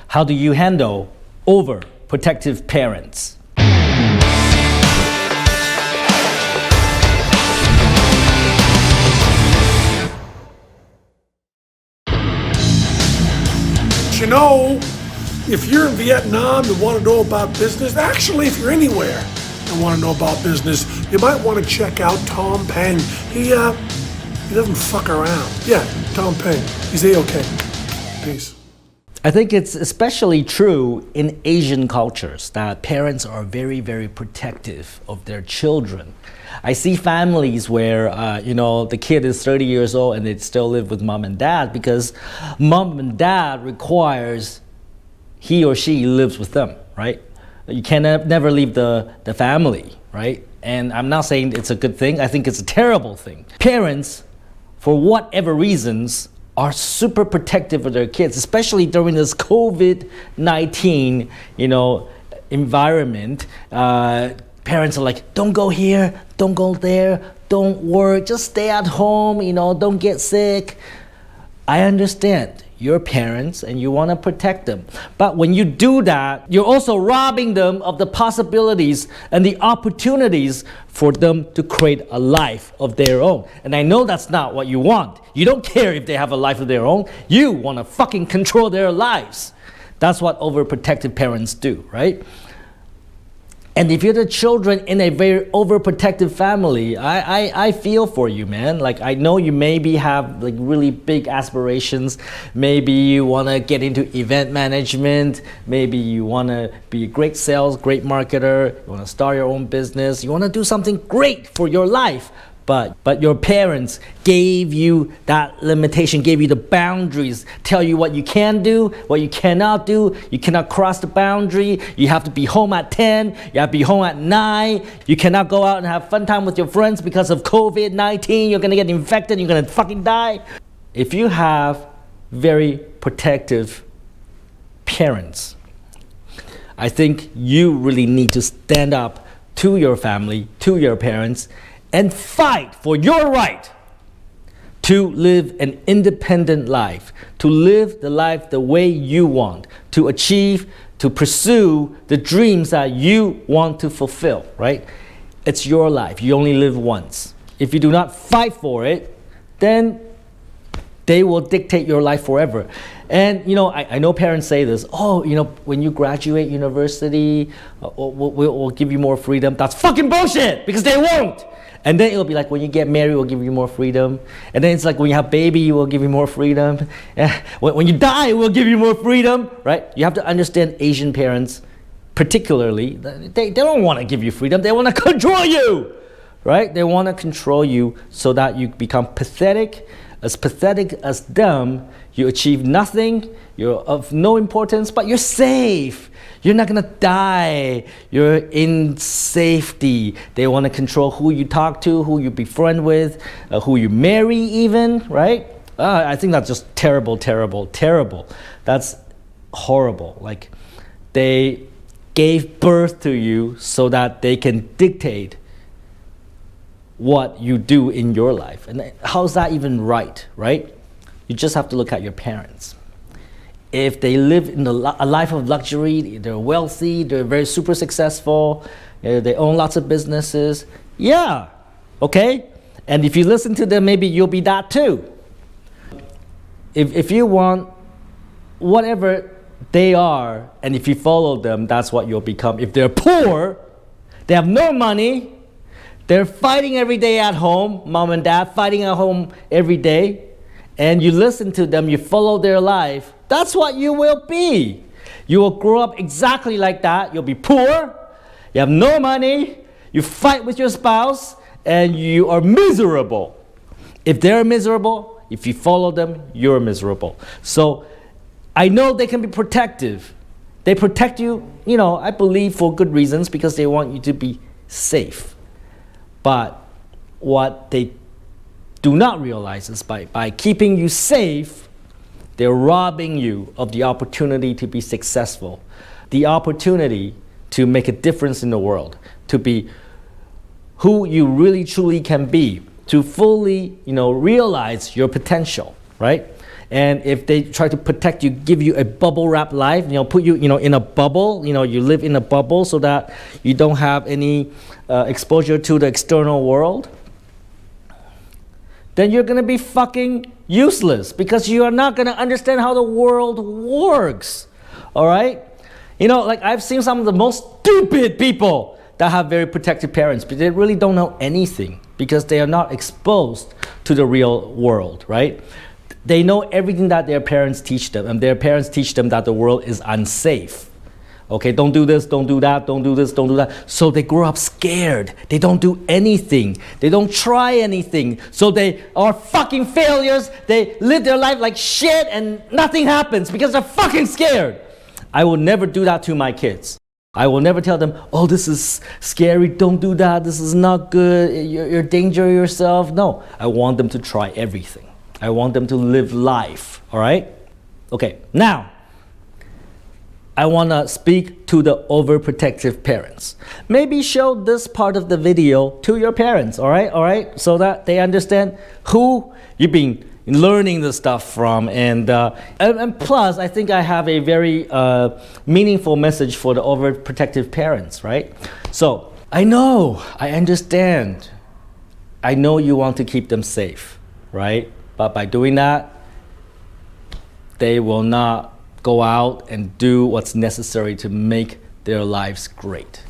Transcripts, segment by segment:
How do you handle overprotective parents? You know, if you're in Vietnam and want to know about business, actually, if you're anywhere and want to know about business, you might want to check out Tom Peng. He doesn't fuck around. Yeah, Tom Peng. He's A-okay. Peace. I think it's especially true in Asian cultures that parents are very, very protective of their children. I see families where, the kid is 30 years old and they still live with mom and dad because mom and dad requires he or she lives with them, right? You can never leave the family, right? And I'm not saying it's a good thing. I think it's a terrible thing. Parents, for whatever reasons, are super protective of their kids, especially during this COVID-19, environment. Parents are like, don't go here, don't go there, don't work, just stay at home, don't get sick. I understand you're parents and you want to protect them. But when you do that, you're also robbing them of the possibilities and the opportunities for them to create a life of their own. And I know that's not what you want. You don't care if they have a life of their own. You want to fucking control their lives. That's what overprotective parents do, right? And if you're the children in a very overprotective family, I feel for you, man. Like, I know you maybe have like really big aspirations. Maybe you want to get into event management. Maybe you want to be a great sales, great marketer. You want to start your own business. You want to do something great for your life. But your parents gave you that limitation, gave you the boundaries, tell you what you can do, what you cannot do. You cannot cross the boundary. You have to be home at 10. You have to be home at 9. You cannot go out and have fun time with your friends because of COVID-19. You're going to get infected. You're going to fucking die. If you have very protective parents, I think you really need to stand up to your family, to your parents, and fight for your right to live an independent life, to live the life the way you want, to achieve, to pursue the dreams that you want to fulfill, right? It's your life. You only live once. If you do not fight for it, then they will dictate your life forever. And I know parents say this, when you graduate university, we'll give you more freedom. That's fucking bullshit, because they won't. And then it'll be like, when you get married, we'll give you more freedom. And then it's like, when you have baby, we'll give you more freedom. When you die, we'll give you more freedom, right? You have to understand Asian parents, particularly, they don't want to give you freedom. They want to control you, right? They want to control you so that you become pathetic as them. You achieve nothing, you're of no importance, but you're safe. You're not gonna die. You're in safety. They want to control who you talk to, who you befriend with, who you marry even, right? I think that's just terrible, terrible, terrible. That's horrible. Like, they gave birth to you so that they can dictate what you do in your life. And how's that even right? You just have to look at your parents. If they live in a life of luxury, they're wealthy, they're very super successful, they own lots of businesses, yeah, okay? And if you listen to them, maybe you'll be that too. If you want whatever they are, and if you follow them, that's what you'll become. If they're poor, they have no money, they're fighting every day at home, mom and dad fighting at home every day, and you listen to them, you follow their life, that's what you will be. You will grow up exactly like that. You'll be poor, you have no money, you fight with your spouse, and you are miserable. If they're miserable, if you follow them, you're miserable. So I know they can be protective. They protect you, I believe for good reasons, because they want you to be safe. But what they do not realize is by keeping you safe, they're robbing you of the opportunity to be successful, the opportunity to make a difference in the world, to be who you really truly can be, to fully, realize your potential, right? And if they try to protect you, give you a bubble wrap life, put you, in a bubble, you live in a bubble so that you don't have any exposure to the external world, then you're going to be fucking useless because you are not going to understand how the world works. All right? Like I've seen some of the most stupid people that have very protective parents, but they really don't know anything because they are not exposed to the real world, right? They know everything that their parents teach them, and their parents teach them that the world is unsafe. Okay, don't do this, don't do that, don't do this, don't do that. So they grow up scared. They don't do anything. They don't try anything. So they are fucking failures. They live their life like shit and nothing happens because they're fucking scared. I will never do that to my kids. I will never tell them, oh, this is scary, don't do that, this is not good, you're danger yourself. No, I want them to try everything. I want them to live life, all right? Okay, now, I want to speak to the overprotective parents. Maybe show this part of the video to your parents, all right? So that they understand who you've been learning the stuff from. And plus, I think I have a very meaningful message for the overprotective parents, right? So, I understand. I know you want to keep them safe, right? But by doing that, they will not go out and do what's necessary to make their lives great,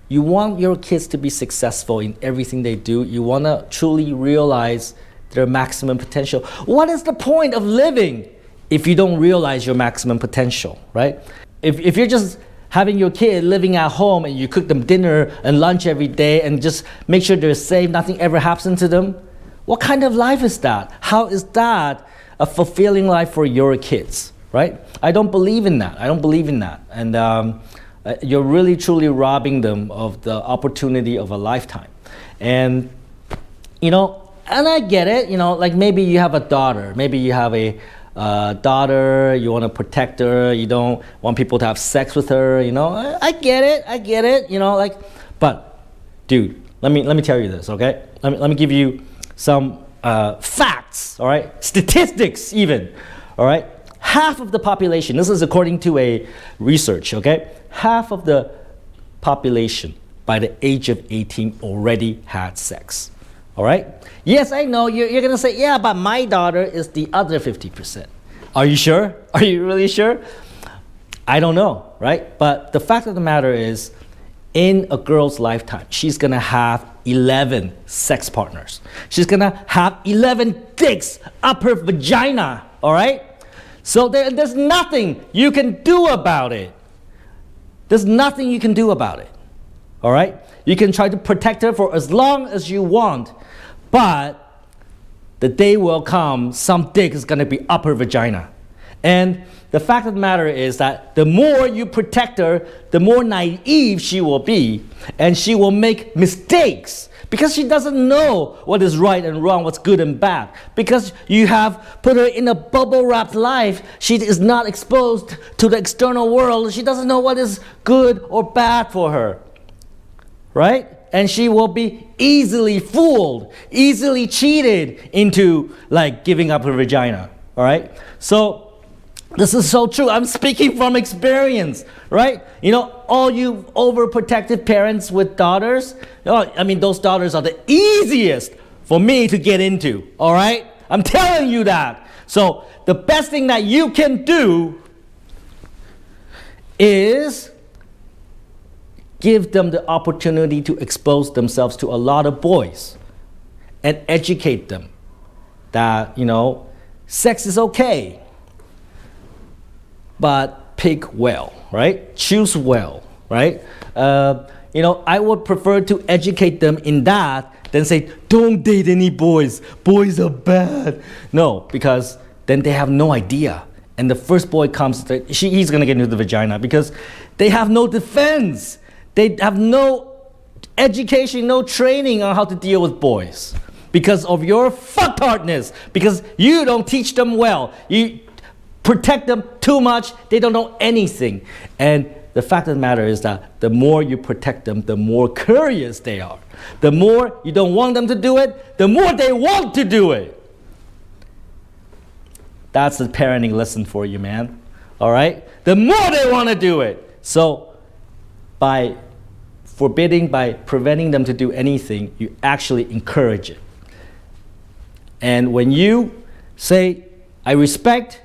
You want your kids to be successful in everything they do. You want to truly realize their maximum potential. What is the point of living if you don't realize your maximum potential, right? If you're just having your kid living at home and you cook them dinner and lunch every day and just make sure they're safe, nothing ever happens to them, what kind of life is that? How is that a fulfilling life for your kids? Right? I don't believe in that. And you're really truly robbing them of the opportunity of a lifetime. And, and I get it, like maybe you have a daughter. Maybe you have a daughter, you want to protect her, you don't want people to have sex with her, I get it, but dude, let me tell you this, okay? Let me give you some facts, all right? Statistics even, all right? Half of the population, this is according to a research, okay? Half of the population by the age of 18 already had sex, all right? Yes, I know, you're going to say, yeah, but my daughter is the other 50%. Are you sure? Are you really sure? I don't know, right? But the fact of the matter is, in a girl's lifetime, she's going to have 11 sex partners. She's going to have 11 dicks up her vagina, all right? So there's nothing you can do about it. There's nothing you can do about it. All right? You can try to protect her for as long as you want, but the day will come, some dick is going to be up her vagina. And the fact of the matter is that the more you protect her, the more naive she will be, and she will make mistakes because she doesn't know what is right and wrong, what's good and bad. Because you have put her in a bubble-wrapped life, she is not exposed to the external world. She doesn't know what is good or bad for her, right? And she will be easily fooled, easily cheated into giving up her vagina, all right? So this is so true. I'm speaking from experience, right? All you overprotective parents with daughters, those daughters are the easiest for me to get into, all right? I'm telling you that. So the best thing that you can do is give them the opportunity to expose themselves to a lot of boys and educate them that, sex is okay. But pick well, right? Choose well, right? I would prefer to educate them in that than say, don't date any boys. Boys are bad. No, because then they have no idea. And the first boy comes, he's going to get into the vagina because they have no defense. They have no education, no training on how to deal with boys because of your fucktardness, because you don't teach them well. You protect them too much, they don't know anything. And the fact of the matter is that the more you protect them, the more curious they are. The more you don't want them to do it, the more they want to do it. that's the parenting lesson for you, man. All right? The more they want to do it. So by forbidding, by preventing them to do anything, you actually encourage it. And when you say, I respect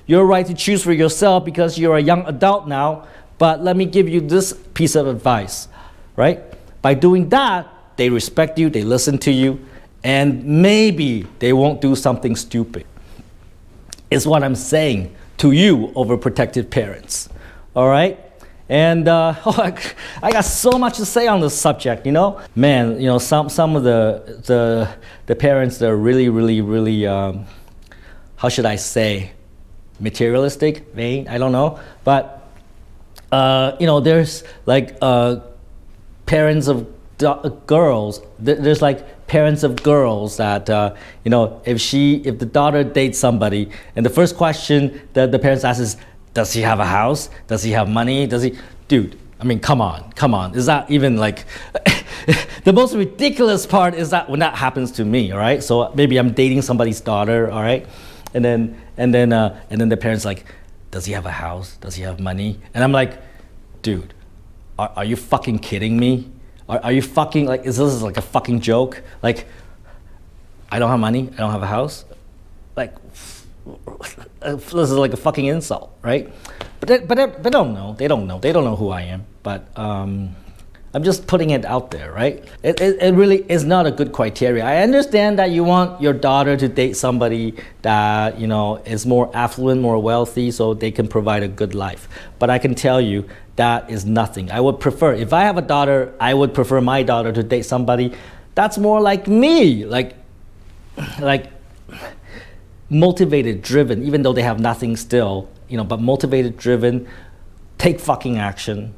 your right to choose for yourself because you're a young adult now, but let me give you this piece of advice, right? By doing that, they respect you, they listen to you, and maybe they won't do something stupid. Is what I'm saying to you, overprotective parents, all right? And I got so much to say on this subject, you know? Man, you know, some of the parents that are really, how should I say, materialistic, vain, I don't know. But, you know, there's like parents of girls, there's like parents of girls that, you know, if the daughter dates somebody, and the first question that the parents ask is, does he have a house? Does he have money? Dude, I mean, come on. Is that even like, the most ridiculous part is that when that happens to me, all right? So maybe I'm dating somebody's daughter, all right? And then the parents like, does he have a house? Does he have money? And I'm like, dude, are you fucking kidding me? Are you fucking, like, is this like a fucking joke? Like, I don't have money, I don't have a house? Like, this is like a fucking insult, right? But they don't know. They don't know who I am. But I'm just putting it out there, right? It really is not a good criteria. I understand that you want your daughter to date somebody that, you know, is more affluent, more wealthy, so they can provide a good life. But I can tell you that is nothing. I would prefer, if I have a daughter, I would prefer my daughter to date somebody that's more like me, like motivated, driven, even though they have nothing still, you know, but motivated, driven, take fucking action,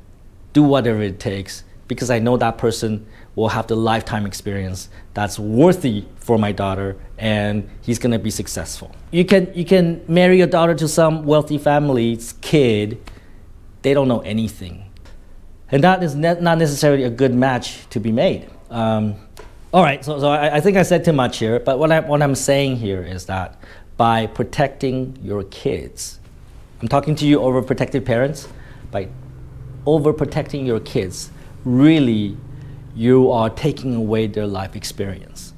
do whatever it takes, because I know that person will have the lifetime experience that's worthy for my daughter, and he's gonna be successful. You can marry your daughter to some wealthy family's kid, they don't know anything. And that is not necessarily a good match to be made. All right, so I think I said too much here, but what I'm saying here is that by protecting your kids, I'm talking to you overprotective parents, by overprotecting your kids, really you are taking away their life experience.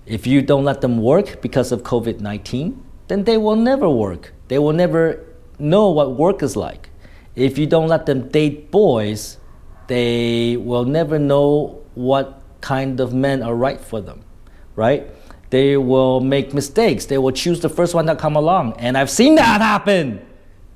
If you don't let them work because of COVID-19, then they will never work. They will never know what work is like. If you don't let them date boys, they will never know what kind of men are right for them, right? They will make mistakes. They will choose the first one that come along. And I've seen that happen.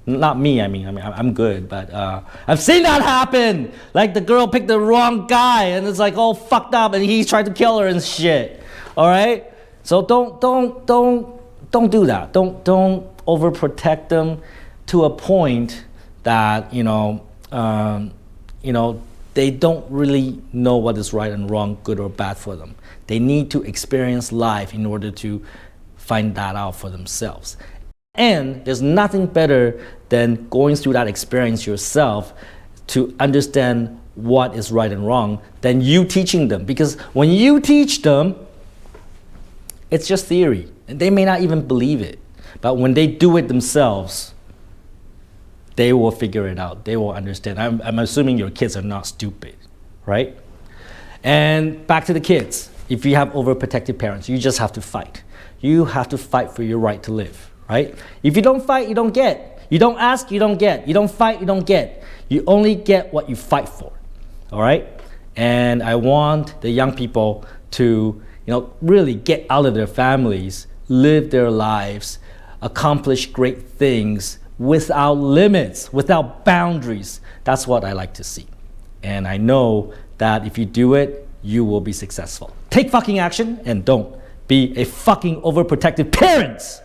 Not me, I mean, I'm good, but I've seen that happen. Like the girl picked the wrong guy and it's like all fucked up and he's trying to kill her and shit. All right? So don't do that. Don't overprotect them to a point that, you know, they don't really know what is right and wrong, good or bad for them. They need to experience life in order to find that out for themselves. And there's nothing better than going through that experience yourself to understand what is right and wrong than you teaching them. Because when you teach them, it's just theory. And they may not even believe it. But when they do it themselves, they will figure it out. They will understand. I'm assuming your kids are not stupid, right? And back to the kids. If you have overprotective parents, you just have to fight. You have to fight for your right to live, right? If you don't fight, you don't get. You don't ask, you don't get. You don't fight, you don't get. You only get what you fight for, all right? And I want the young people to, really get out of their families, live their lives, accomplish great things without limits, without boundaries. That's what I like to see. And I know that if you do it, you will be successful. Take fucking action and don't be a fucking overprotective parents.